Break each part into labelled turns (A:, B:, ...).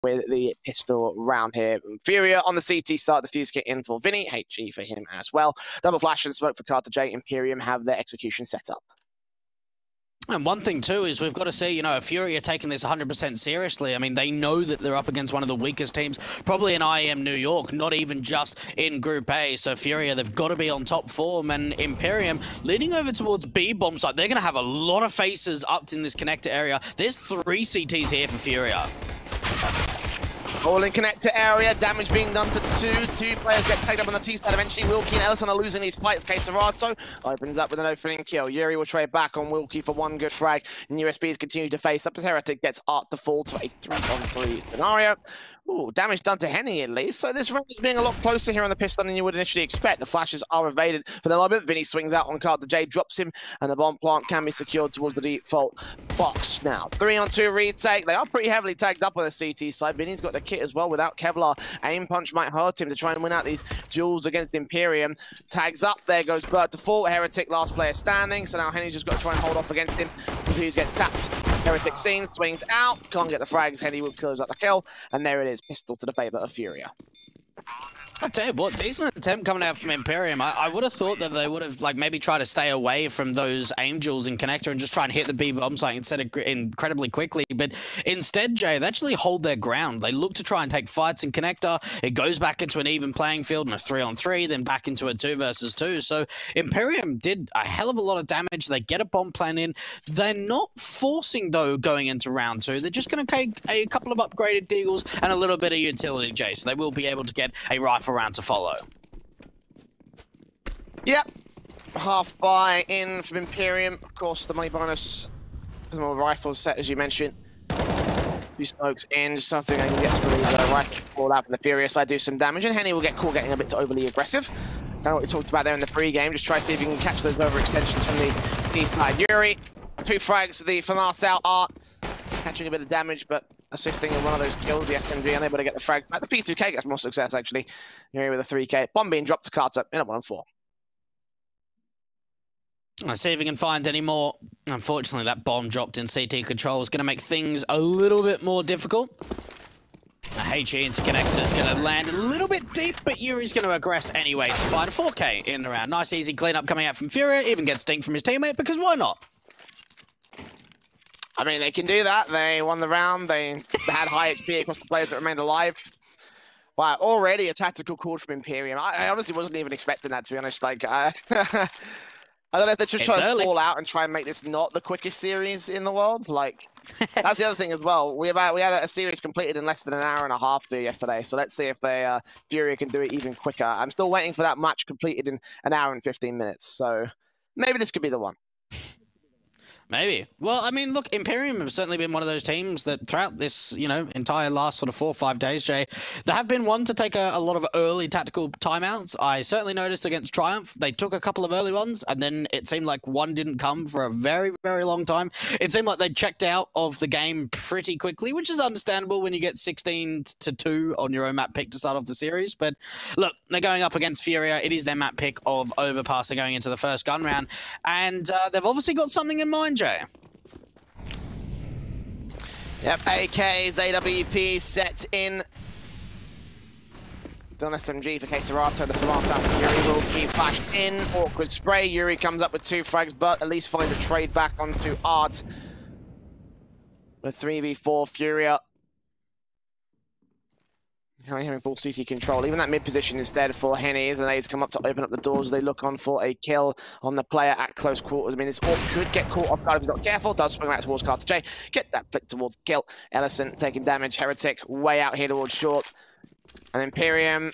A: with the pistol round here. FURIA on the CT start, the fuse kit in for Vinny, HE for him as well. Double flash and smoke for Carter J. Imperium have their execution set up.
B: And one thing, too, is we've got to see, you know, FURIA taking this 100% seriously. I mean, they know that they're up against one of the weakest teams, probably in IEM New York, not even just in Group A. So FURIA, they've got to be on top form. And Imperium leading over towards B bomb site. They're going to have a lot of faces up in this connector area. There's 3 CTs here for FURIA.
A: All in connector area, damage being done to 2 players get taken up on the T side. Eventually, Wilkie and Ellison are losing these fights. Queserato opens up with an opening kill. Yuri will trade back on Wilkie for 1 good frag. And USBs continue to face up as Heretic gets Art to fall to a 3-on-3 scenario. Ooh, damage done to Henny at least. So this round is being a lot closer here on the pistol than you would initially expect. The flashes are evaded for the moment. Vinny swings out on Carter J, drops him, and the bomb plant can be secured towards the default box. Now, 3-on-2 retake. They are pretty heavily tagged up on the CT side. Vinny's got the kit as well without Kevlar. Aim punch might hurt him to try and win out these duels against Imperium. Tags up. There goes Burt to fall. Heretic, last player standing. So now Henny's just got to try and hold off against him. Defuse gets tapped. Heretic seen, swings out. Can't get the frags. Henny will close up the kill. And there it is. Pistol to the favor of FURIA.
B: I'll tell you what, decent attempt coming out from Imperium. I would have thought that they would have like maybe tried to stay away from those angels in connector and just try and hit the B bomb site instead of incredibly quickly. But instead, Jay, they actually hold their ground. They look to try and take fights in connector. It goes back into an even playing field and a 3-on-3, then back into a 2 versus 2. So Imperium did a hell of a lot of damage. They get a bomb plan in. They're not forcing though going into round 2. They're just going to take a couple of upgraded deagles and a little bit of utility, Jay. So they will be able to get a rifle round to follow.
A: Yep. Half buy in from Imperium. Of course, the money bonus for the more rifles set, as you mentioned. 2 smokes in, just something I can get some of these rifles fall out from the FURIA side, do some damage, and Henny will get caught getting a bit overly aggressive. Kind of what we talked about there in the pre-game. Just try to see if you can catch those overextensions from the east side. Yuri, 2 frags from our south. Art catching a bit of damage, but assisting in one of those kills. The FMG unable to get the frag back. The P2K gets more success, actually. Yuri with a 3K. Bomb being dropped to Carter in a 1-on-4.
B: Let's see if we can find any more. Unfortunately, that bomb dropped in CT control is going to make things a little bit more difficult. A HE into connector is going to land a little bit deep, but Yuri's going to aggress anyway to find a 4K in the round. Nice, easy cleanup coming out from FURIA. Even gets dinged from his teammate, because why not?
A: I mean, they can do that. They won the round. They had high HP across the players that remained alive. Wow, already a tactical call from Imperium. I honestly wasn't even expecting that, to be honest. Like, I don't know if they're just trying to stall out and try and make this not the quickest series in the world. Like, that's the other thing as well. We had a series completed in less than an hour and a half there yesterday. So let's see if they FURIA can do it even quicker. I'm still waiting for that match completed in an hour and 15 minutes. So maybe this could be the one.
B: Maybe. Well, I mean, look, Imperium have certainly been one of those teams that throughout this, you know, entire last sort of 4 or 5 days, Jay, they have been one to take a lot of early tactical timeouts. I certainly noticed against Triumph, they took a couple of early ones, and then it seemed like one didn't come for a very, very long time. It seemed like they checked out of the game pretty quickly, which is understandable when you get 16-2 on your own map pick to start off the series. But look, they're going up against FURIA. It is their map pick of Overpass. They're going into the first gun round, and they've obviously got something in mind, Jay.
A: Yep, AKs, AWP set in. Done SMG for Queserato, the Ferrata. Yuri will keep flashed in. Awkward spray. Yuri comes up with 2 frags, but at least finds a trade back onto Art. With 3v4 FURIA. Currently having full CT control. Even that mid position instead for Henny as the nades come up to open up the doors. They look on for a kill on the player at close quarters. I mean, this AWP could get caught off guard if he's not careful. Does swing back towards Carter J. Get that flick towards the kill. Ellison taking damage. Heretic way out here towards short. And Imperium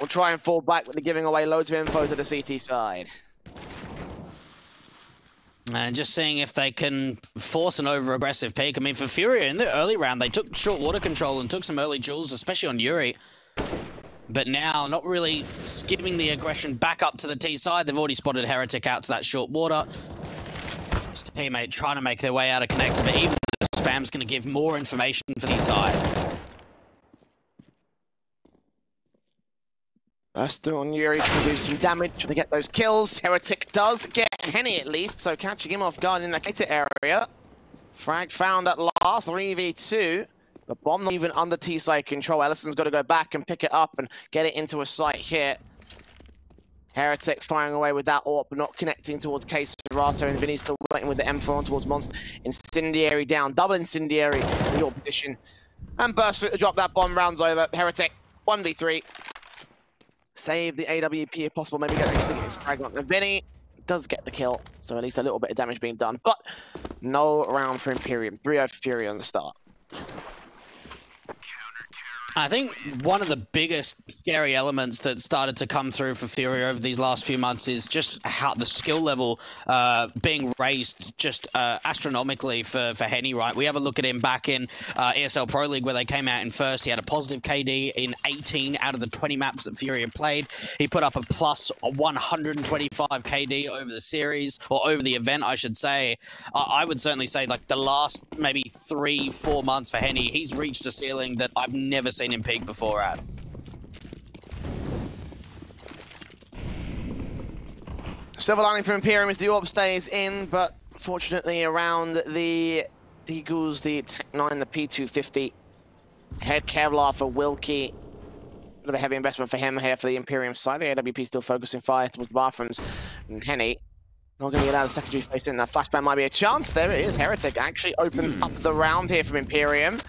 A: will try and fall back, but they're giving away loads of info to the CT side.
B: And just seeing if they can force an over-aggressive peak. I mean, for FURIA, in the early round, they took short water control and took some early duels, especially on Yuri. But now, not really skipping the aggression back up to the T side. They've already spotted Heretic out to that short water. Just a teammate trying to make their way out of connector, but even the spam's going to give more information for the side.
A: Burst through on Yuri to do some damage, trying to get those kills. Heretic does get Henny at least, so catching him off guard in the gated area. Frag found at last, 3v2. The bomb not even under T-side control. Ellison's got to go back and pick it up and get it into a site here. Heretic firing away with that AWP, but not connecting towards Serato, and Vinny still waiting with the M4 on towards Monster. Incendiary down, double Incendiary in your position. And Burst to drop that bomb, rounds over. Heretic, 1v3. Save the AWP if possible, maybe get his frag on. And Vinny does get the kill, so at least a little bit of damage being done. But no round for Imperium. 3-0 for FURIA on the start.
B: I think one of the biggest scary elements that started to come through for FURIA over these last few months is just how the skill level being raised just astronomically for Henny, right? We have a look at him back in ESL Pro League where they came out in first. He had a positive KD in 18 out of the 20 maps that FURIA played. He put up a plus 125 KD over the series, or over the event, I should say. I would certainly say like the last maybe 3-4 months for Henny, he's reached a ceiling that I've never seen him peak before at.
A: Silver lining for Imperium is the AWP stays in, but fortunately around the Eagles, the Tech-9, the P250, head Kevlar for Wilkie. A bit of a heavy investment for him here for the Imperium side. The AWP still focusing fire towards the bathrooms. And Henny not going to get out of secondary space in. That flashbang might be a chance. There it is. Heretic actually opens up the round here from Imperium.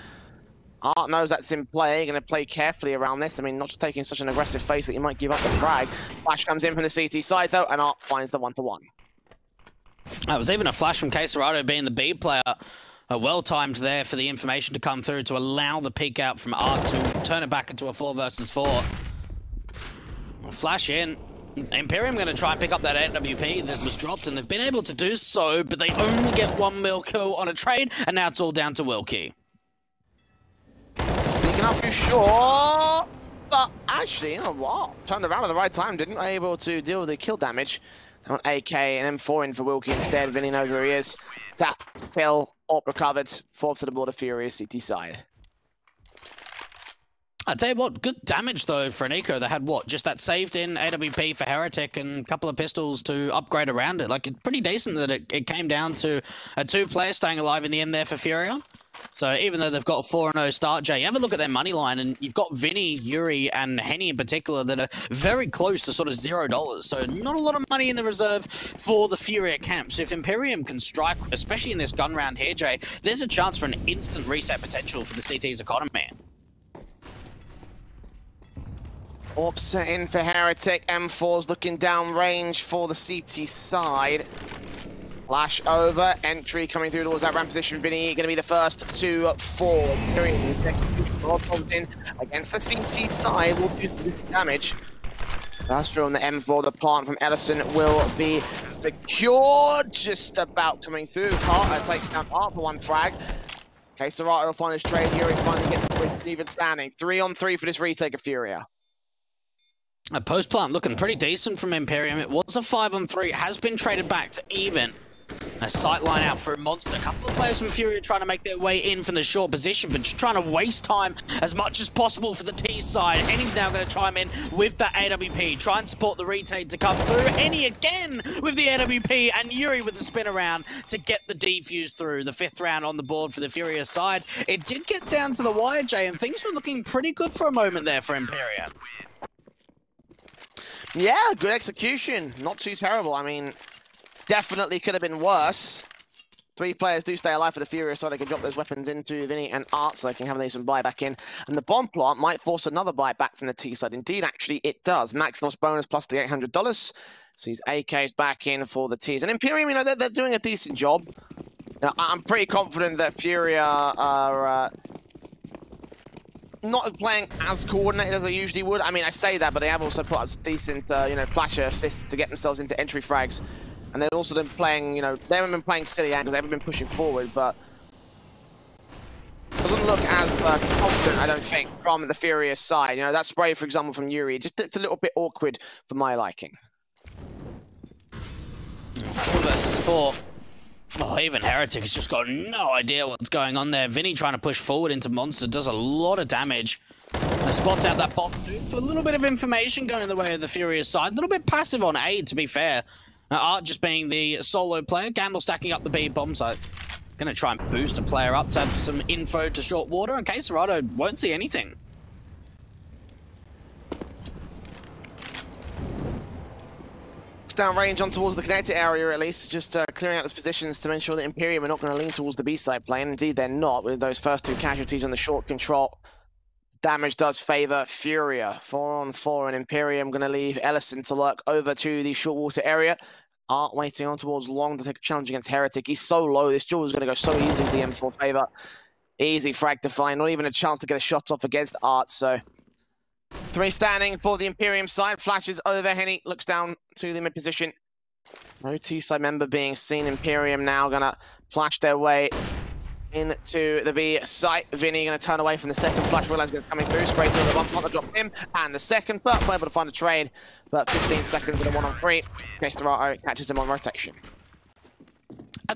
A: Art knows that's in play, going to play carefully around this. I mean, not just taking such an aggressive face that you might give up the frag. Flash comes in from the CT side, though, and Art finds the one-to-one.
B: That was even a flash from Serato being the B player. Well-timed there for the information to come through to allow the peek out from Art to turn it back into a 4 versus 4. Flash in. Imperium going to try and pick up that AWP that was dropped, and they've been able to do so, but they only get 1 mil kill on a trade, and now it's all down to Wilkie.
A: Sneaking up too short, but actually, you know what? Turned around at the right time, didn't able to deal with the kill damage. On AK and M4 in for Wilkie instead. Vinny knows where he is. Tap, kill, AWP recovered. 4th to the border, FURIA, CT side.
B: I tell you what, good damage though for an eco. They had what, just that saved in AWP for Heretic and a couple of pistols to upgrade around it. Like, it's pretty decent that it came down to a 2-player staying alive in the end there for FURIA. So even though they've got a 4-0 start, Jay, you have a look at their money line, and you've got Vinny, Yuri, and Henny in particular that are very close to sort of $0. So not a lot of money in the reserve for the FURIA camp. So if Imperium can strike, especially in this gun round here, Jay, there's a chance for an instant reset potential for the CT's economy.
A: AWP set in for Heretic. M4's looking down range for the CT side. Flash over, entry coming through towards that ramp position. Vinny going to be the first to fall. In against the CT side will do this damage. That's from the M4. The plant from Ellison will be secured. Just about coming through. Carter takes down Art for 1 frag. Serato will find his trade. Yuri finally gets the even standing. 3-on-3 for this retake of FURIA.
B: A post plant looking pretty decent from Imperium. It was a 5-on-3. It has been traded back to even. A sight line out for a Monster. A couple of players from FURIA trying to make their way in from the short position, but just trying to waste time as much as possible for the T side. Henny's now going to chime in with that AWP. Try and support the retake to come through. Henny again with the AWP, and Yuri with the spin around to get the defuse through. The 5th round on the board for the FURIA side. It did get down to the wire, Jay, and things were looking pretty good for a moment there for Imperium.
A: Yeah, good execution. Not too terrible. I mean, definitely could have been worse. 3 players do stay alive for the FURIA, so they can drop those weapons into Vinny and Art, so they can have a decent buy back in. And the bomb plant might force another buy back from the T side. Indeed, actually, it does. Max loss bonus plus the $800. So these AKs back in for the Ts. And Imperium, you know, they're doing a decent job. Now, I'm pretty confident that FURIA are not playing as coordinated as they usually would. I mean, I say that, but they have also put up some decent, you know, flasher assists to get themselves into entry frags. And they've also been playing, you know, they haven't been playing silly angles, they haven't been pushing forward, but it doesn't look as confident, I don't think, from the FURIA side. You know, that spray, for example, from Yuri, it's a little bit awkward for my liking.
B: 4 versus 4. Oh, even Heretic has just got no idea what's going on there. Vinny trying to push forward into Monster does a lot of damage. Spots out that bot. A little bit of information going the way of the FURIA side. A little bit passive on A, to be fair. Art just being the solo player. Gamble stacking up the B bomb site. Gonna try and boost a player up to have some info to short water, in case Serato won't see anything.
A: Down range on towards the connected area, at least, just clearing out his positions to ensure that Imperium are not going to lean towards the B side plane. Indeed, they're not, with those first two casualties on the short control. Damage does favor Furia. 4-on-4, and Imperium going to leave Ellison to lurk over to the short water area. Art waiting on towards Long to take a challenge against Heretic. He's so low, this duel is going to go so easy with the M4 favor. Easy frag to find, not even a chance to get a shot off against Art, so... 3 standing for the Imperium side. Flashes over. Henny looks down to the mid position. No T-side member being seen. Imperium now gonna flash their way into the B site. Vinny gonna turn away from the second flash. Realize it's coming through. Spray through the bump. Not to drop him. And the second, but able to find a trade. But 15 seconds in a 1-on-3. Castrato catches him on rotation.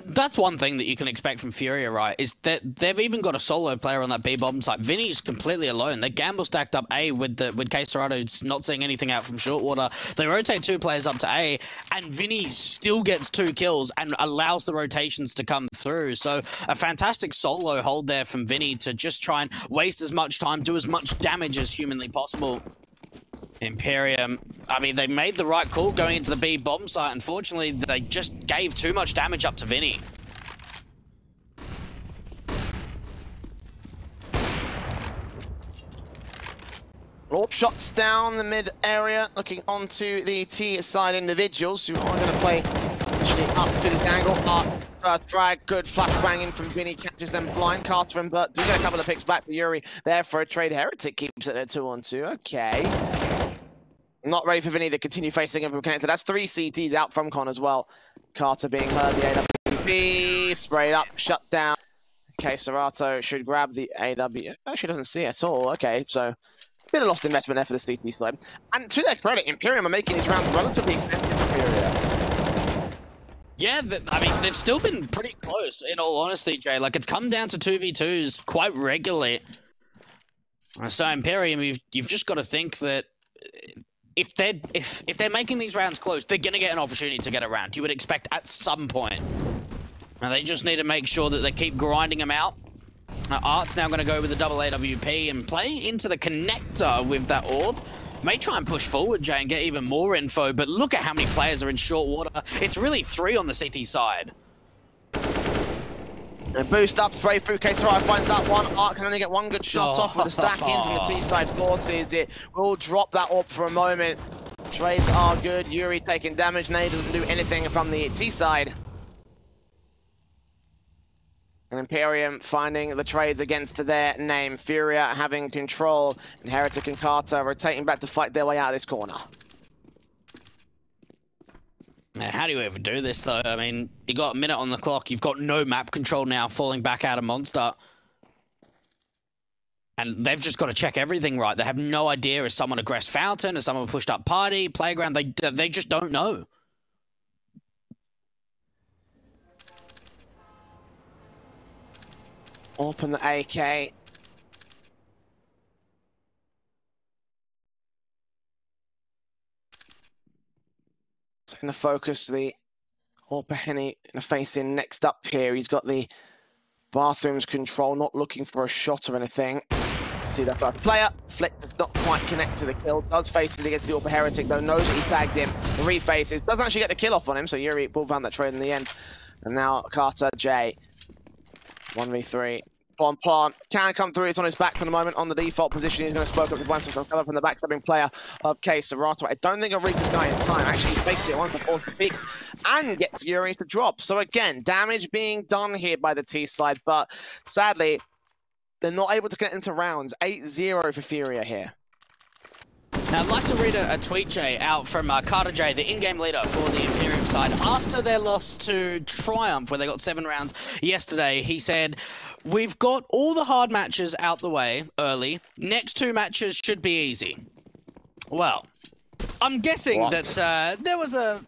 B: That's one thing that you can expect from FURIA, right, is that they've even got a solo player on that B bomb site. Vinny's completely alone. They gamble stacked up A with Castrato not seeing anything out from short water. They rotate 2 players up to A, and Vinny still gets 2 kills and allows the rotations to come through. So a fantastic solo hold there from Vinny to just try and waste as much time, do as much damage as humanly possible. Imperium, I mean, they made the right call going into the B bomb site. Unfortunately, they just gave too much damage up to Vinny.
A: Orb shots down the mid area, looking onto the T side individuals who are going to play actually up to this angle. First frag, good flash banging from Vinny, catches them blind. Carter and Burt do get a couple of picks back for Yuri there for a trade. Heretic keeps it at 2-on-2. Okay. Not ready for Vinny to continue facing him from connected. That's 3 CTs out from Con as well. Carter being heard, the AWP sprayed up, shut down. Okay, Serato should grab the AW. Actually doesn't see it at all. Okay, so bit of lost investment there for the CT side. And to their credit, Imperium are making these rounds relatively expensive for FURIA.
B: Yeah, I mean, they've still been pretty close, in all honesty, Jay. Like, it's come down to 2v2s quite regularly. So, Imperium, you've just got to think that if they're making these rounds close, they're going to get an opportunity to get a round. You would expect at some point. And they just need to make sure that they keep grinding them out. Art's now going to go with the double AWP and play into the connector with that orb. May try and push forward, Jay, and get even more info, but look at how many players are in short water. It's really 3 on the CT side.
A: A boost up, spray through. Castrato finds that one. Art can only get 1 good shot off with the stack in from the T-side forces. It will drop that orb for a moment. Trades are good. Yuri taking damage. Nade doesn't do anything from the T-side. And Imperium finding the trades against their name. FURIA having control. And Heretic and Carter rotating back to fight their way out of this corner.
B: Now, how do you ever do this, though? I mean, you got a minute on the clock. You've got no map control now, falling back out of Monster. And they've just got to check everything right. They have no idea. Is someone aggressed Fountain? Is someone pushed up Party? Playground? They just don't know.
A: Open the AK. It's going to focus the Orpa Henny facing next up here. He's got the bathrooms control, not looking for a shot or anything. See that first player. Flick does not quite connect to the kill. Does face it against the Orpa Heretic, though knows that he tagged him. The refaces. Doesn't actually get the kill off on him, so Yuri will found that trade in the end. And now Carter, Jay. 1v3. Plant can come through. It's on his back for the moment on the default position. He's going to spoke up with one some cover from the backstabbing player of Castrato. I don't think I'll reach this guy in time. Actually, he fakes it once before the pick and gets Yuri to drop. So again, damage being done here by the T side, but sadly, they're not able to get into rounds. 8-0 for FURIA here.
B: Now, I'd like to read a tweet, Jay, out from Carter J, the in-game leader for the Imperium side. After their loss to Triumph, where they got 7 rounds yesterday, he said, "We've got all the hard matches out the way early. Next 2 matches should be easy." Well, I'm guessing that there was a...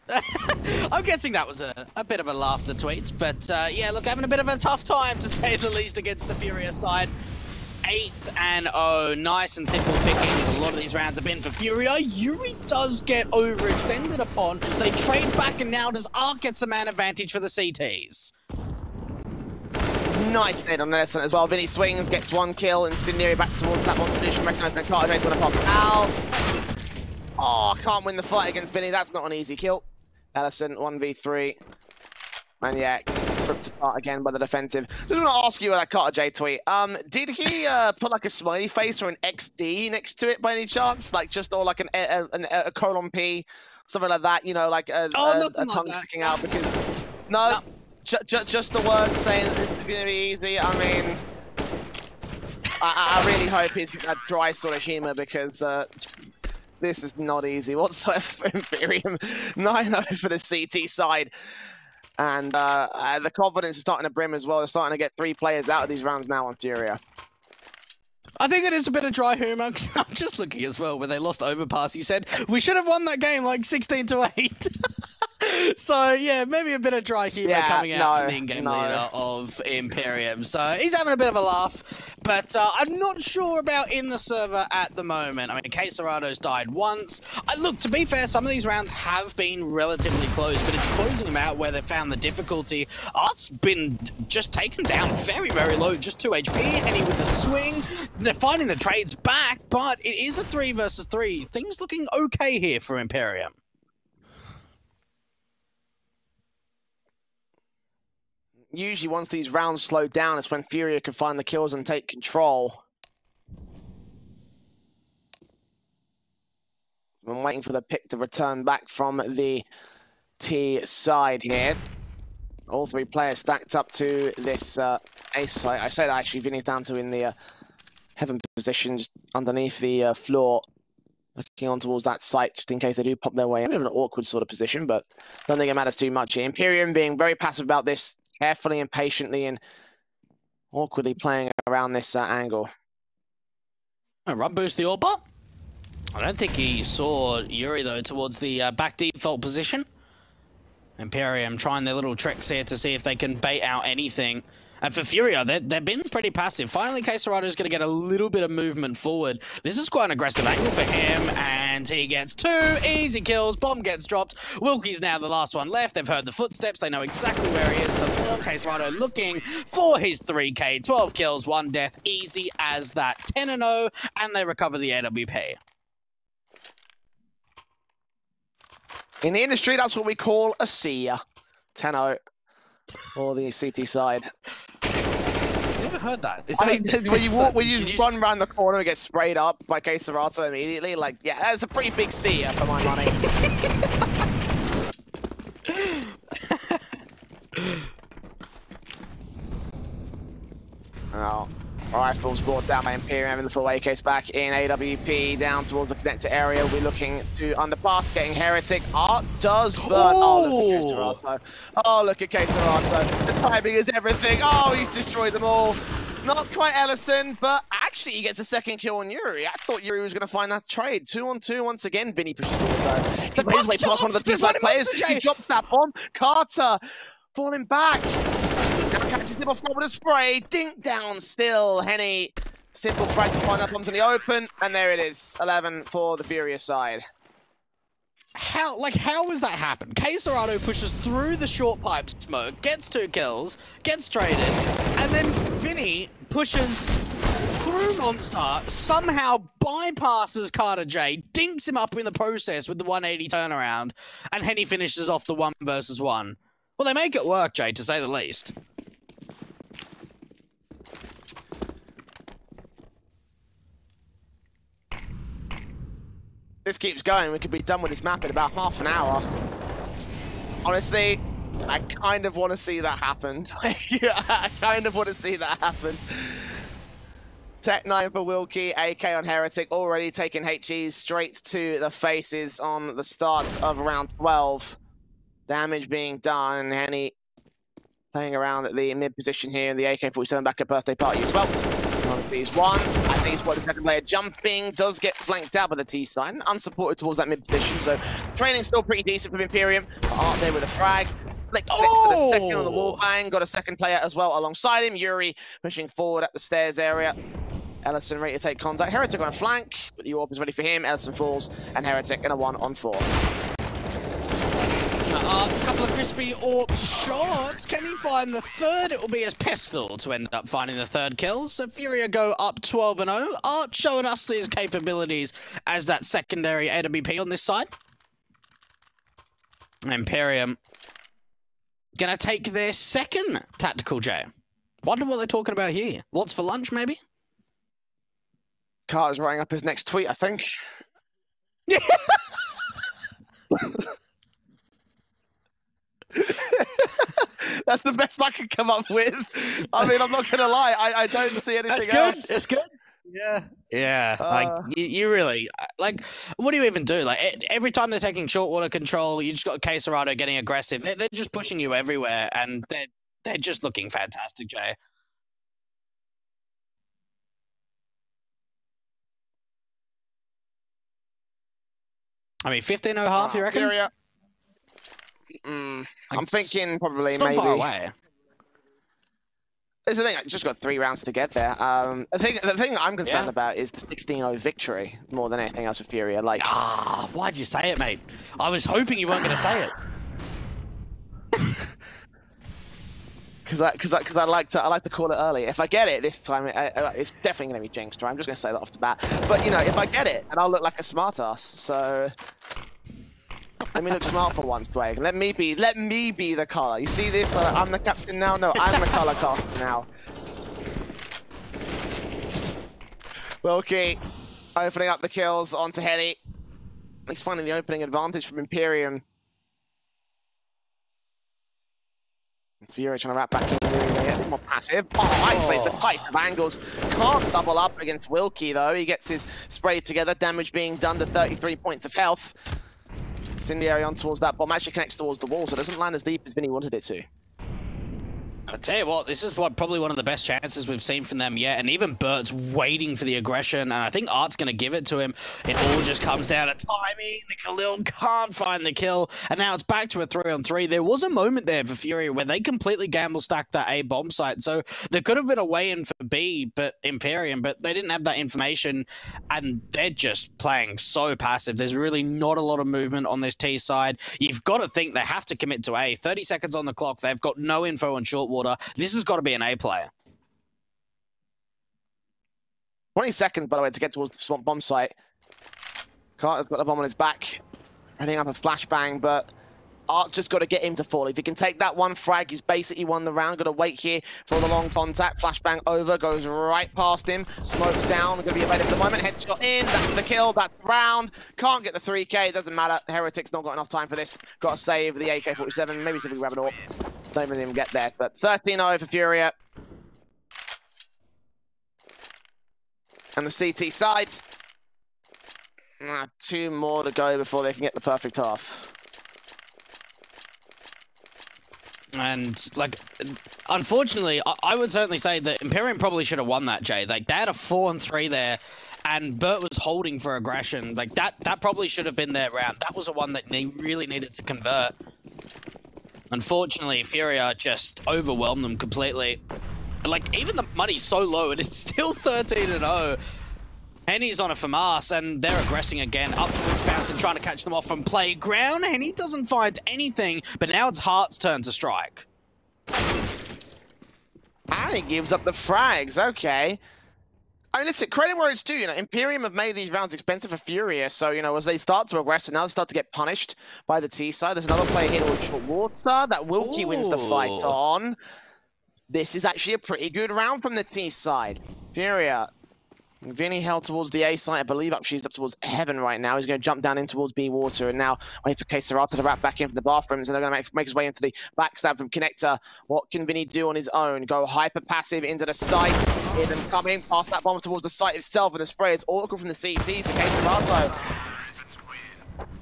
B: I'm guessing that was a bit of a laughter tweet. But, yeah, look, having a bit of a tough time, to say the least, against the FURIA side. 8-0, nice and simple pickings. A lot of these rounds have been for FURIA. Yuri does get overextended upon. They trade back, and now does Arc gets the man advantage for the CTs.
A: Nice nade on Nelson as well. Vinny swings, gets 1 kill, and Stineri back towards that one solution. Recognized that Carter Jade's gonna pop out. Oh, can't win the fight against Vinny. That's not an easy kill. Ellison, 1v3. And yeah, ripped apart again by the defensive. Just want to ask you that Carter J tweet. Did he put like a smiley face or an XD next to it by any chance? Like just or like a colon P, something like that. You know, like a tongue like sticking out because no. Just the words saying that this is going to be easy. I mean, I really hope he's got that dry sort of humour because this is not easy whatsoever for Imperium. 9-0 for the CT side. And the confidence is starting to brim as well. They're starting to get 3 players out of these rounds now on FURIA.
B: I think it is a bit of dry humour. I'm just looking as well when they lost Overpass. He said, we should have won that game like 16-8. So, yeah, maybe a bit of dry humour coming out from the in-game leader of Imperium. So, he's having a bit of a laugh. But I'm not sure about in the server at the moment. I mean, Queserado's died once. Look, to be fair, some of these rounds have been relatively close, but it's closing them out where they found the difficulty. Art's been just taken down very, very low, just 2 HP. Henny with the swing. They're finding the trades back, but it is a 3 versus 3. Things looking okay here for Imperium.
A: Usually once these rounds slow down, it's when FURIA can find the kills and take control. I'm waiting for the pick to return back from the T side here. All 3 players stacked up to this ace site. I say that actually, Vinny's down to in the heaven position, just underneath the floor, looking on towards that site, just in case they do pop their way in. A bit of an awkward sort of position, but don't think it matters too much here. Imperium being very passive about this, carefully and patiently and awkwardly playing around this angle.
B: Run boost the AWP. I don't think he saw Yuri, though, towards the back default position. Imperium trying their little tricks here to see if they can bait out anything. And for FURIA, they've been pretty passive. Finally, Queserado's going to get a little bit of movement forward. This is quite an aggressive angle for him, and he gets 2 easy kills. Bomb gets dropped. Wilkie's now the last one left. They've heard the footsteps. They know exactly where he is to fall. Queserado looking for his 3K. 12 kills, 1 death. Easy as that. 10-0, and they recover the AWP.
A: In the industry, that's what we call a seer. 10-0 for the CT side.
B: Never heard that.
A: When you just run around the corner and get sprayed up by Queserato immediately, like, yeah, that's a pretty big seer for my money. Oh, rifles brought down by Imperium, having the full AKs back in AWP, down towards the connector area. We're looking to underpass, getting Heretic. Art does burn. Oh, look at Queserato. Oh, look at Queserato. The timing is everything. Oh, he's destroyed them all. Not quite Ellison, but actually he gets a 2nd kill on Yuri. I thought Yuri was going to find that trade. 2-on-2 once again. Vinny pushes forward though. He basically past one of the 2 side players. He drops that bomb. Carter falling back. Now catches him off with a spray. Dink down still. Henny. Simple frag to find that bombs in the open. And there it is. 11 for the FURIA side.
B: How has that happened? Queserado pushes through the short pipe smoke, gets 2 kills, gets traded, and then Vinny pushes through Monster, somehow bypasses Carter J, dinks him up in the process with the 180 turnaround, and Henny finishes off the 1 versus 1. Well, they make it work, Jay, to say the least.
A: This keeps going, we could be done with this map in about half an hour. Honestly, I kind of want to see that happen. I kind of want to see that happen. Tech 9 for Wilkie, AK on Heretic, already taking HEs straight to the faces on the start of round 12. Damage being done, Henny playing around at the mid position here in the AK-47 backup birthday party as well. These one, I think it's what the 2nd player jumping, does get flanked out by the T side, unsupported towards that mid position, so training's still pretty decent from Imperium. Art there with a frag, flicks to the 2nd on the wall bang, got a 2nd player as well alongside him. Yuri pushing forward at the stairs area. Ellison ready to take contact. Heretic on a flank, but the AWP is ready for him. Ellison falls, and Heretic in a 1-on-4.
B: A couple of crispy AWP shots. Can he find the third? It will be as Pestle to end up finding the third kill. So FURIA go up 12-0. Art showing us his capabilities as that secondary AWP on this side. Imperium gonna take their second tactical J. Wonder what they're talking about here. What's for lunch, maybe?
A: Carter's writing up his next tweet, I think. That's the best I could come up with. I mean, I'm not gonna lie, I don't see anything else.
B: It's good. Yeah. Yeah. Like you really like. What do you even do? Like every time they're taking short water control, you just got Quesarado getting aggressive. They're just pushing you everywhere, and they're just looking fantastic, Jay. I mean, 15.5, you reckon?
A: FURIA. I'm thinking probably
B: it's not
A: maybe.
B: far away.
A: There's the thing, I just got 3 rounds to get there. The thing I'm concerned about is the 16-0 victory more than anything else for FURIA. Like,
B: why'd you say it, mate? I was hoping you weren't going to say it.
A: Because I like to call it early. If I get it this time, it's definitely going to be jinxed. Right? I'm just going to say that off the bat. But you know, if I get it, and I'll look like a smartass. So let me look smart for once, Dwayne. Let me be the color. You see this? I'm the captain now. No, I'm the color caster now. Wilkie opening up the kills onto Heli. He's finding the opening advantage from Imperium. FURIA trying to wrap back in, a bit more passive. Isolates the types of angles. Can't double up against Wilkie though. He gets his spray together. Damage being done to 33 points of health. Incendiary on towards that bomb. Actually connects towards the wall, so it doesn't land as deep as Vinny wanted it to.
B: I'll tell you what, this is probably one of the best chances we've seen from them yet, and even Bert's waiting for the aggression, and I think Art's going to give it to him. It all just comes down to timing. The Khalil can't find the kill, and now it's back to a 3-on-3. There was a moment there for FURIA where they completely gamble stacked that A bomb site, so there could have been a way in for B, but Imperium, but they didn't have that information, and they're just playing so passive. There's really not a lot of movement on this T side. You've got to think they have to commit to A. 30 seconds on the clock. They've got no info on short water. This has got to be an A player.
A: 20 seconds, by the way, to get towards the swamp bomb site. Carter's got the bomb on his back, heading up a flashbang, but Art just got to get him to fall. If he can take that one frag, he's basically won the round. Got to wait here for the long contact. Flashbang over, goes right past him. Smoke down, going to be available at the moment. Headshot in, that's the kill, that's the round. Can't get the 3K, doesn't matter. Heretic's not got enough time for this. Got to save the AK-47, maybe see if we can grab it all. Don't really even get there, but 13-0 for FURIA. And the CT side. 2 more to go before they can get the perfect half.
B: And, like, unfortunately, I would certainly say that Imperium probably should have won that, Jay. Like, they had a 4-on-3 there, and Bert was holding for aggression. Like, that probably should have been their round. That was the one that they really needed to convert. Unfortunately, FURIA just overwhelmed them completely. Like, even the money's so low, and it's still 13-0. Henny's on a FAMAS, and they're aggressing again up towards Fountain, trying to catch them off from playground. Henny doesn't find anything, but now it's Hart's turn to strike.
A: And he gives up the frags, okay. I mean, listen, credit where it's due, you know, Imperium have made these rounds expensive for FURIA, so, you know, as they start to aggress and now they start to get punished by the T side, there's another player here with short water that Wilkie wins the fight on. This is actually a pretty good round from the T side. FURIA, Vinny held towards the A side, I believe she's up towards Heaven right now. He's going to jump down in towards B water, and now wait for Quesarado to wrap back in from the bathrooms, and they're going to make his way into the backstab from Connector. What can Vinny do on his own? Go hyper passive into the site, hear them coming, pass that bomb towards the site itself, and the spray is all from the CT, so Quesarado.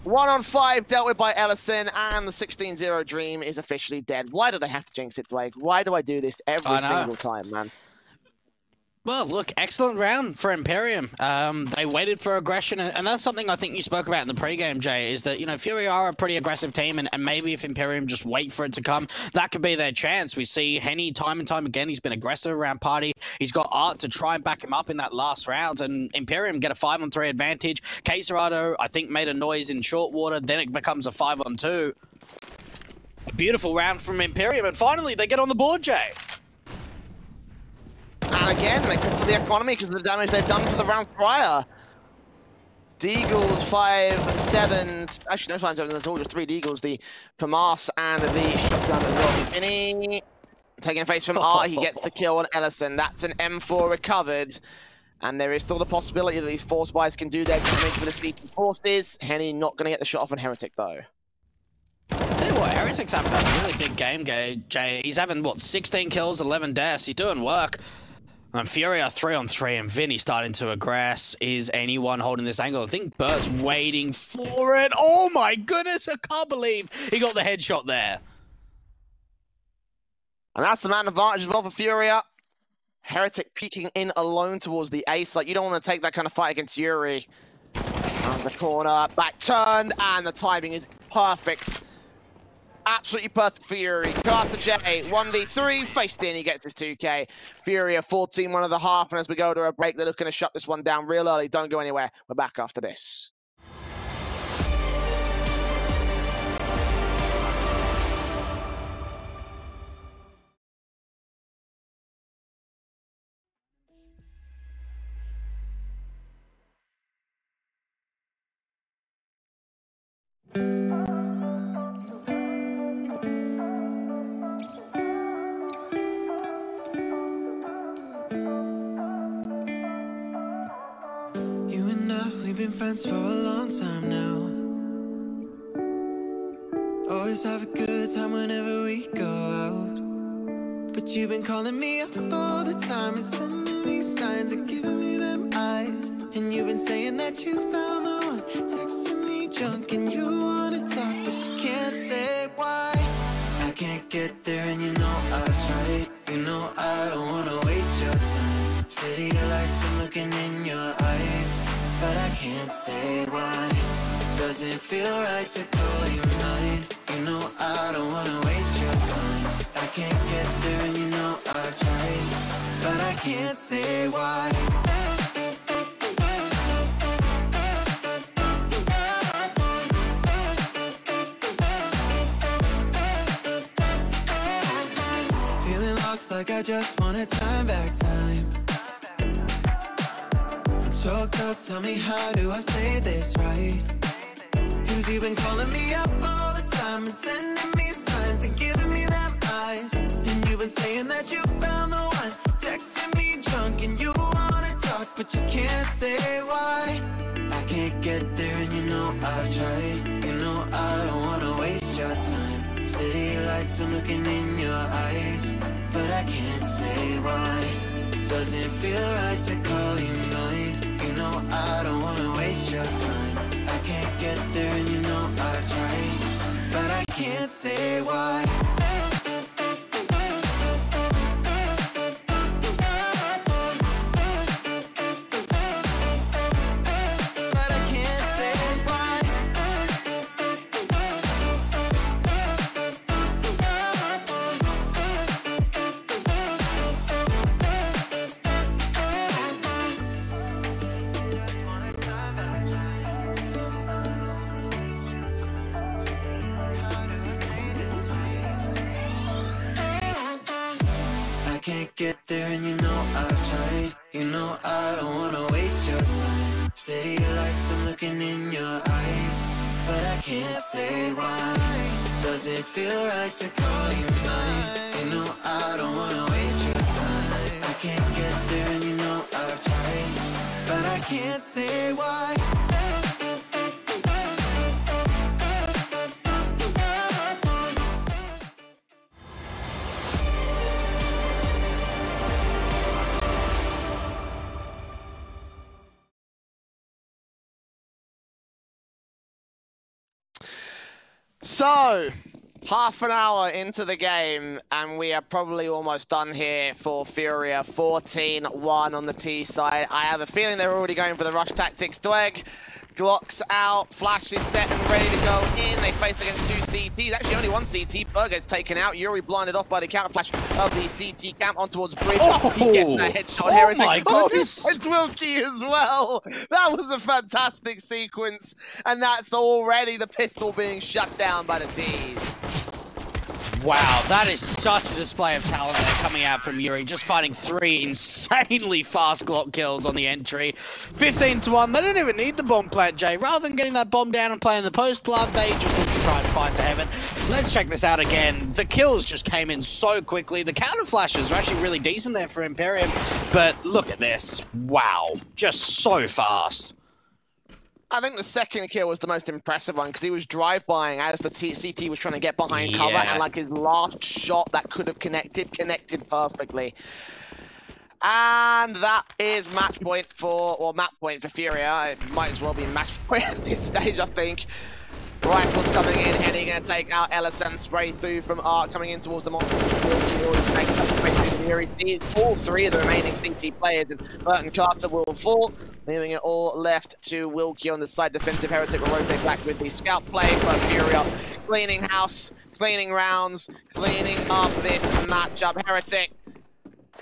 A: 1-on-5 dealt with by Ellison, and the 16-0 dream is officially dead. Why do they have to jinx it, Blake? Why do I do this every single time, man?
B: Well, look, excellent round for Imperium. They waited for aggression, and that's something I think you spoke about in the pregame, Jay, is that, you know, FURIA are a pretty aggressive team, and maybe if Imperium just wait for it to come, that could be their chance. We see Henny time and time again, he's been aggressive around Party. He's got Art to try and back him up in that last round, and Imperium get a 5-on-3 advantage. Quesarado, I think, made a noise in short water, then it becomes a 5-on-2. A beautiful round from Imperium, and finally they get on the board, Jay.
A: And again, they cripple the economy because of the damage they've done for the round prior. Deagles 5-7, actually no 5-7 at all, just 3 Deagles, the FAMAS and the shotgun as well. Vinny taking face from Art, he gets the kill on Ellison. That's an M4 recovered. And there is still the possibility that these force buys can do their damage for the sleeping forces. Henny not going to get the shot off on Heretic though.
B: Tell you what, Heretic's having a really big game, Jay. He's having, what, 16 kills, 11 deaths. He's doing work. And FURIA 3-on-3, and Vinny starting to aggress. Is anyone holding this angle? I think Bert's waiting for it. Oh my goodness, I can't believe he got the headshot there.
A: And that's the man advantage as well for FURIA. Heretic peeking in alone towards the A site. You don't want to take that kind of fight against Yuri. Comes the corner, back turned, and the timing is perfect. Absolutely perfect for Yuri. Carter J, 1v3, faced in, he gets his 2k. FURIA 14, 1.5, and as we go to a break, they're looking to shut this one down real early. Don't go anywhere. We're back after this.
C: We've been friends for a long time now. Always have a good time whenever we go out. But you've been calling me up all the time and sending me signs and giving me them eyes. And you've been saying that you found the one, texting me junk and you wanna talk but you can't say why. I can't get there and you know I've tried. You know I don't wanna waste your time. City lights, I'm looking in your eyes, but I can't say why. Doesn't feel right to call you mine. You know I don't wanna waste your time. I can't get there and you know I've tried, but I can't say why. Feeling lost like I just want a time back time. Choked up, tell me how do I say this right? Cause you've been calling me up all the time and sending me signs and giving me them eyes. And you've been saying that you found the one, texting me drunk and you wanna talk but you can't say why. I can't get there and you know I've tried. You know I don't wanna waste your time. City lights, I'm looking in your eyes, but I can't say why. Doesn't feel right to call you mine. You know I don't wanna waste your time. I can't get there and you know I've tried, but I can't say why. But I can't say why. Can't get there and you know I've tried. You know I don't wanna waste your time. City lights, I'm looking in your eyes, but I can't say why. Doesn't feel right to call you mine. You know I don't wanna waste your time. I can't get there and you know I've tried, but I can't say why.
A: So, half an hour into the game, and we are probably almost done here for FURIA. 14-1 on the T side. I have a feeling they're already going for the rush tactics. Dweg, Glock's out, Flash is set and ready to go in. They face against 2 CTs. Actually, only 1 CT. Burger is taken out. Yuri blinded off by the counter flash of the CT camp on towards Bridge.
B: Oh,
A: he gets that headshot.
B: oh
A: Heretic.
B: my goodness.
A: It's Wilkie as well. That was a fantastic sequence. And that's already the pistol being shut down by the Ts.
B: Wow, that is such a display of talent there coming out from Yuri, just fighting 3 insanely fast Glock kills on the entry. 15-1, they don't even need the bomb plant, Jay. Rather than getting that bomb down and playing the post plant, they just look to try and find to heaven. Let's check this out again. The kills just came in so quickly. The counter flashes are actually really decent there for Imperium, but look at this. Wow, just so fast.
A: I think the second kill was the most impressive one because he was drive-bying as the CT was trying to get behind cover, and like his last shot that could have connected perfectly. And that is match point for FURIA. It might as well be match point at this stage, I think. Rifles coming in, and he's going to take out Ellison. Spray through from Art coming in towards the monster. Sees all 3 of the remaining CT players, and Burton Carter will fall, leaving it all left to Wilkie on the side. Defensive Heretic will rotate back with the scout play, but FURIA cleaning house, cleaning rounds, cleaning up this matchup. Heretic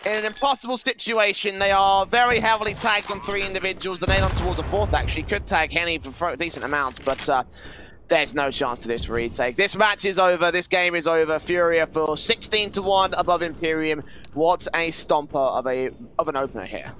A: in an impossible situation. They are very heavily tagged on 3 individuals. The nade on towards a 4th actually could tag Henny for a decent amount, but there's no chance to this retake. This match is over. This game is over. FURIA for 16-1 above Imperium. What a stomper of an opener here.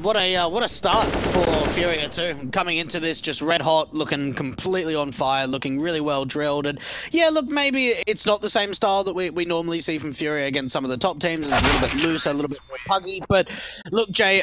B: What a start for FURIA too. Coming into this just red hot, looking completely on fire, looking really well drilled. And yeah, look, maybe it's not the same style that we normally see from FURIA against some of the top teams. It's a little bit looser, a little bit more puggy. But look, Jay,